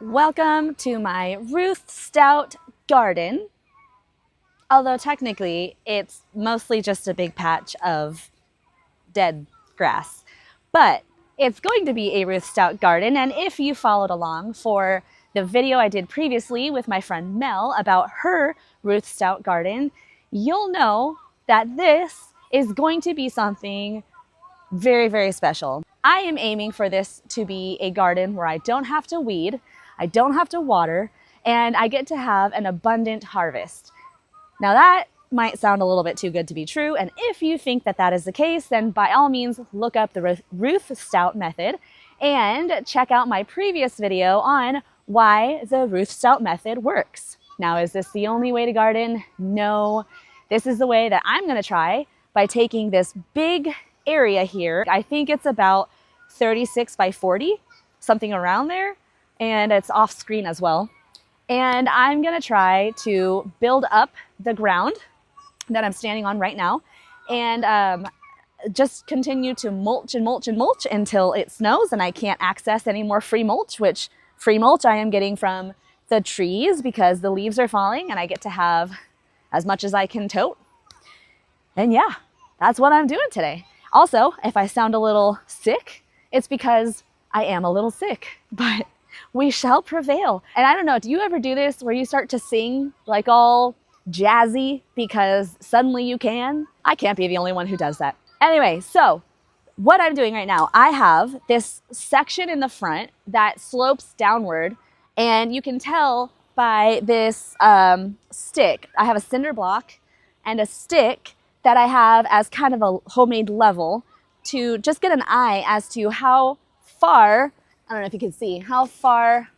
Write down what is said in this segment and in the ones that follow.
Welcome to my Ruth Stout garden. Although technically it's mostly just a big patch of dead grass. But it's going to be a Ruth Stout garden, and if you followed along for the video I did previously with my friend Mel about her Ruth Stout garden, you'll know that this is going to be something very, very special. I am aiming for this to be a garden where I don't have to weed, I don't have to water, and I get to have an abundant harvest. Now that might sound a little bit too good to be true, and if you think that that is the case, then by all means look up the Ruth Stout method and check out my previous video on why the Ruth Stout method works. Now, is this the only way to garden? No. This is the way that I'm going to try by taking this big area here. I think it's about 36 by 40, something around there, and it's off screen as well. And I'm gonna try to build up the ground that I'm standing on right now and just continue to mulch and mulch and mulch until it snows and I can't access any more free mulch, which free mulch I am getting from the trees because the leaves are falling and I get to have as much as I can tote. And yeah, that's what I'm doing today. Also, if I sound a little sick, it's because I am a little sick, but we shall prevail. And I don't know, do you ever do this where you start to sing like all jazzy because suddenly you can? I can't be the only one who does that. Anyway, so what I'm doing right now, I have this section in the front that slopes downward, and you can tell by this stick. I have a cinder block and a stick that I have as kind of a homemade level to just get an eye as to how far, I don't know if you can see, how far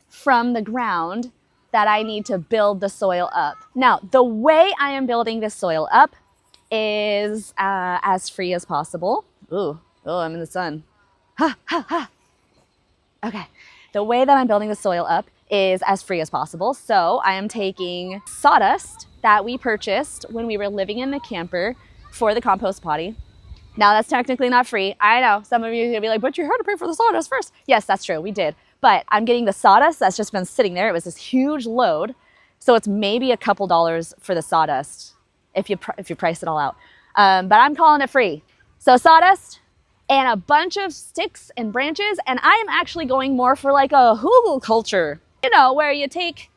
from the ground that I need to build the soil up. Now, the way I am building this soil up is as free as possible. Ooh, oh, I'm in the sun. Ha, ha, ha. Okay, the way that I'm building the soil up is as free as possible. So I am taking sawdust that we purchased when we were living in the camper for the compost potty. Now that's technically not free. I know some of you are gonna be like, but you had to pay for the sawdust first. Yes, that's true, we did. But I'm getting the sawdust that's just been sitting there. It was this huge load. So it's maybe a couple dollars for the sawdust if you price it all out. But I'm calling it free. So sawdust and a bunch of sticks and branches. And I am actually going more for like a hugel culture, you know, where you take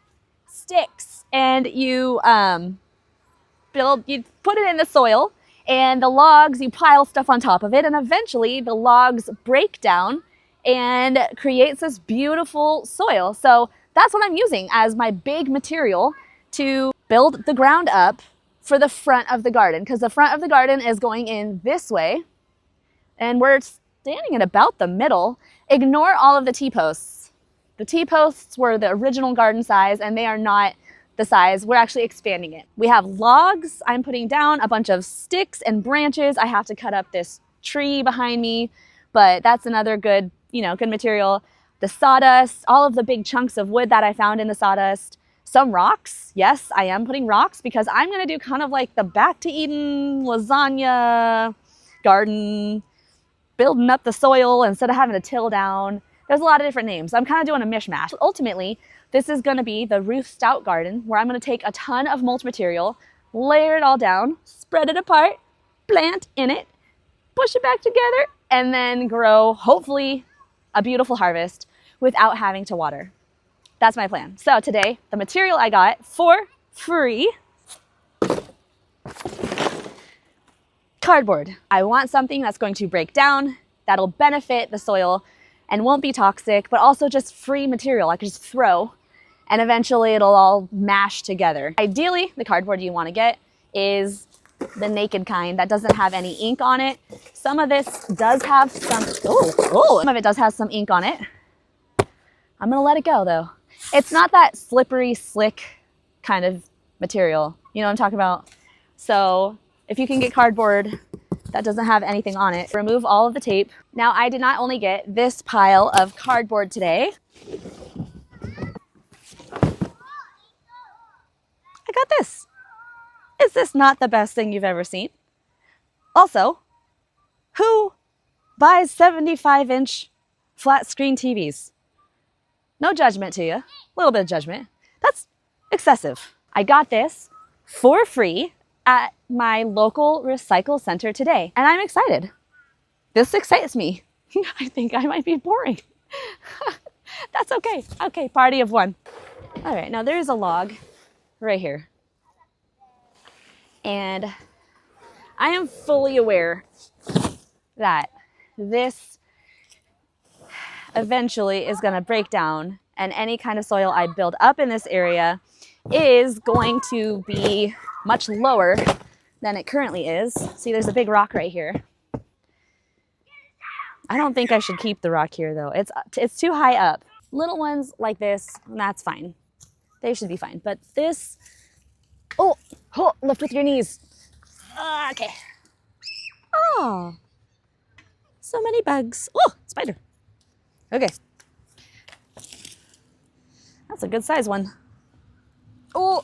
sticks and you you put it in the soil, and the logs, you pile stuff on top of it, and eventually the logs break down and creates this beautiful soil. So that's what I'm using as my big material to build the ground up for the front of the garden, because the front of the garden is going in this way, and we're standing at about the middle. Ignore all of the T-posts. The T-posts were the original garden size, and they are not the size. We're actually expanding it. We have logs I'm putting down, a bunch of sticks and branches. I have to cut up this tree behind me, but that's another good, good material. The sawdust, all of the big chunks of wood that I found in the sawdust, some rocks. Yes, I am putting rocks because I'm going to do kind of like the back to Eden lasagna garden, building up the soil instead of having to till down. There's a lot of different names. I'm kind of doing a mishmash. Ultimately, this is going to be the Ruth Stout garden, where I'm going to take a ton of mulch material, layer it all down, spread it apart, plant in it, push it back together, and then grow, hopefully, a beautiful harvest without having to water. That's my plan. So today, the material I got for free, cardboard. I want something that's going to break down, that'll benefit the soil, and won't be toxic, but also just free material I could just throw, and eventually it'll all mash together. Ideally, the cardboard you want to get is the naked kind that doesn't have any ink on it. Some of this does have some, some of it does have some ink on it. I'm gonna let it go though. It's not that slippery, slick kind of material. You know what I'm talking about? So if you can get cardboard that doesn't have anything on it, remove all of the tape. Now, I did not only get this pile of cardboard today. I got this. Is this not the best thing you've ever seen? Also, who buys 75-inch flat screen TVs? No judgment to you. A little bit of judgment. That's excessive. I got this for free at my local recycle center today, and I'm excited. This excites me. I think I might be boring. That's okay. Okay, party of one. All right, now there's a log right here. And I am fully aware that this eventually is going to break down, and any kind of soil I build up in this area is going to be much lower than it currently is. See, there's a big rock right here. I don't think I should keep the rock here though. It's too high up. Little ones like this, that's fine. They should be fine. But this, oh, lift with your knees. Okay. Oh, so many bugs. Oh, spider. Okay. That's a good size one. Oh,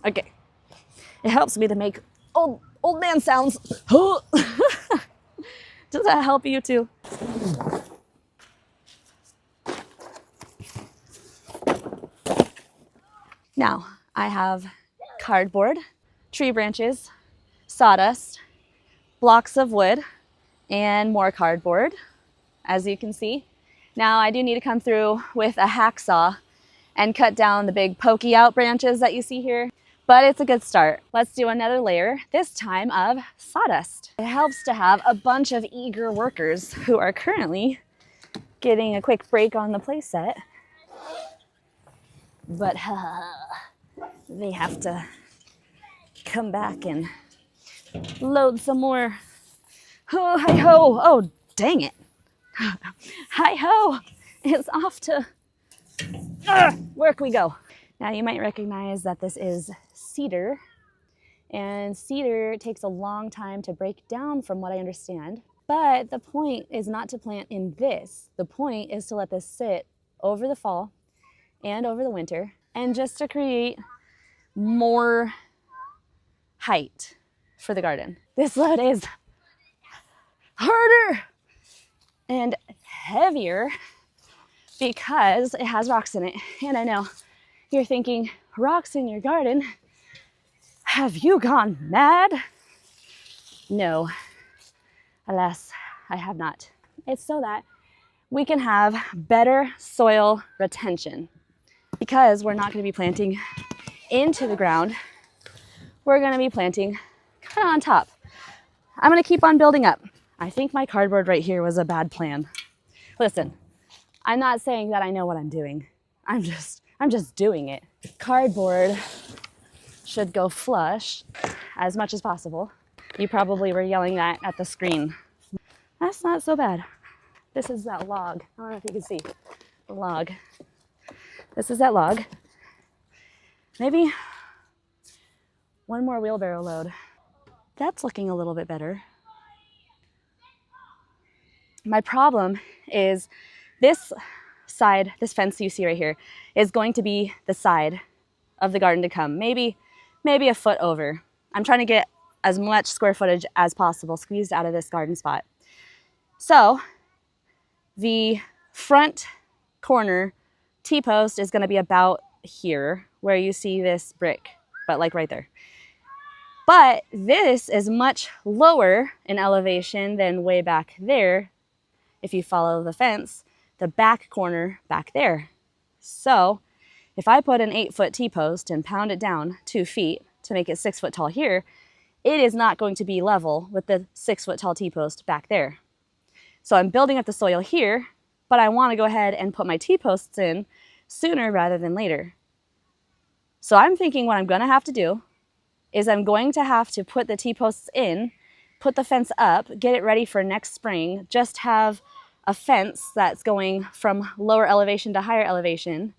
okay. It helps me to make old man sounds. Does that help you too? Now, I have cardboard, tree branches, sawdust, blocks of wood, and more cardboard, as you can see. Now, I do need to come through with a hacksaw and cut down the big pokey out branches that you see here, but it's a good start. Let's do another layer, this time of sawdust. It helps to have a bunch of eager workers who are currently getting a quick break on the play set, but they have to come back and load some more. Oh, hi-ho. Oh, dang it. Hi-ho. It's off to work we go. Now you might recognize that this is cedar, and cedar takes a long time to break down from what I understand. But the point is not to plant in this. The point is to let this sit over the fall and over the winter, and just to create more height for the garden. This load is harder and heavier because it has rocks in it. And I know you're thinking, rocks in your garden? Have you gone mad? No, alas, I have not. It's so that we can have better soil retention, because we're not going to be planting into the ground. We're going to be planting kind of on top. I'm going to keep on building up. I think my cardboard right here was a bad plan. Listen, I'm not saying that I know what I'm doing. I'm just doing it. Cardboard should go flush as much as possible. You probably were yelling that at the screen. That's not so bad. This is that log. I don't know if you can see the log. This is that log. Maybe one more wheelbarrow load. That's looking a little bit better. My problem is this side, this fence you see right here, is going to be the side of the garden to come. Maybe a foot over. I'm trying to get as much square footage as possible squeezed out of this garden spot. So the front corner T-post is going to be about here where you see this brick, but like right there. But this is much lower in elevation than way back there. If you follow the fence, the back corner back there. So if I put an 8-foot T-post and pound it down 2 feet to make it 6 foot tall here, it is not going to be level with the 6 foot tall T-post back there. So I'm building up the soil here, but I want to go ahead and put my T-posts in sooner rather than later. So I'm thinking what I'm going to have to do is I'm going to have to put the T-posts in, put the fence up, get it ready for next spring, just have a fence that's going from lower elevation to higher elevation.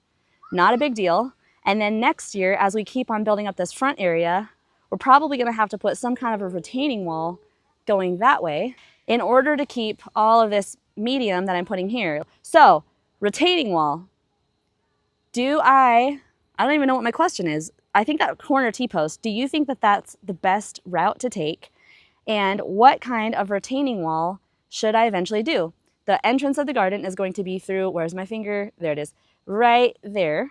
Not a big deal. And then next year, as we keep on building up this front area, we're probably going to have to put some kind of a retaining wall going that way in order to keep all of this medium that I'm putting here. So, retaining wall. I don't even know what my question is. I think that corner T-post, do you think that that's the best route to take? And what kind of retaining wall should I eventually do? the entrance of the garden is going to be through, where's my finger? There it is, right there,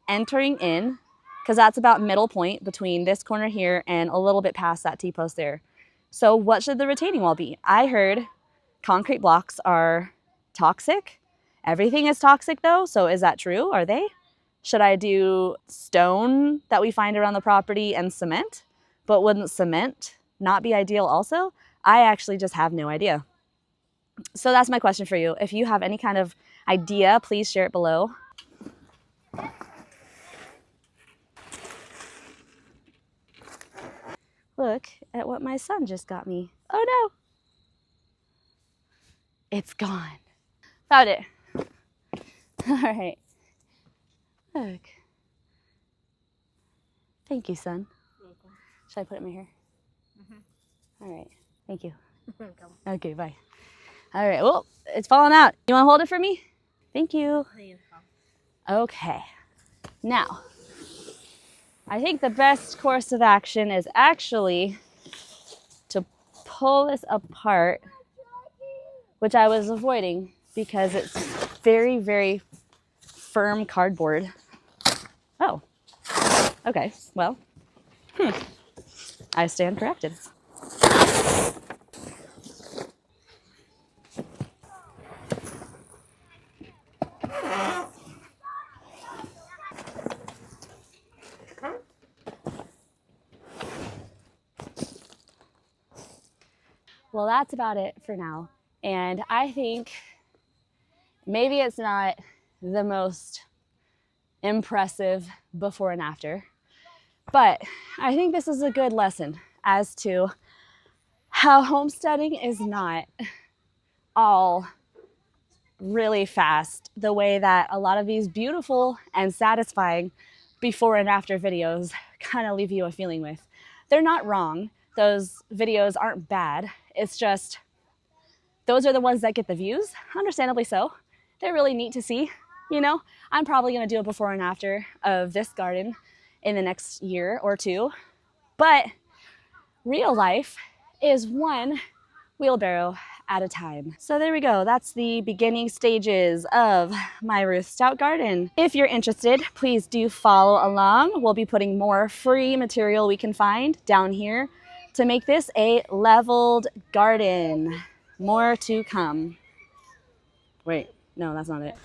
entering in, because that's about middle point between this corner here and a little bit past that T-post there. So what should the retaining wall be? I heard concrete blocks are toxic. Everything is toxic though, so is that true? Are they? Should I do stone that we find around the property and cement? But wouldn't cement not be ideal also? I actually just have no idea. So that's my question for you. If you have any kind of idea, please share it below. Look at what my son just got me. Oh no! It's gone. Found it. All right. Look. Thank you, son. You're welcome. Should I put it in my hair? Mm-hmm. All right. Thank you. Welcome. Okay, bye. All right. Well, it's falling out. You want to hold it for me? Thank you. Okay. Now, I think the best course of action is actually to pull this apart, which I was avoiding because it's very, very firm cardboard. Oh, okay. Well, I stand corrected. Well, that's about it for now. And I think maybe it's not the most impressive before and after, but I think this is a good lesson as to how homesteading is not all really fast the way that a lot of these beautiful and satisfying before and after videos kind of leave you a feeling with. They're not wrong. Those videos aren't bad. It's just those are the ones that get the views, understandably so. They're really neat to see, you know. I'm probably gonna do a before and after of this garden in the next year or two, but real life is one wheelbarrow at a time. So there we go. That's the beginning stages of my Ruth Stout garden. If you're interested, please do follow along. We'll be putting more free material we can find down here to make this a leveled garden. More to come. Wait, no, that's not it.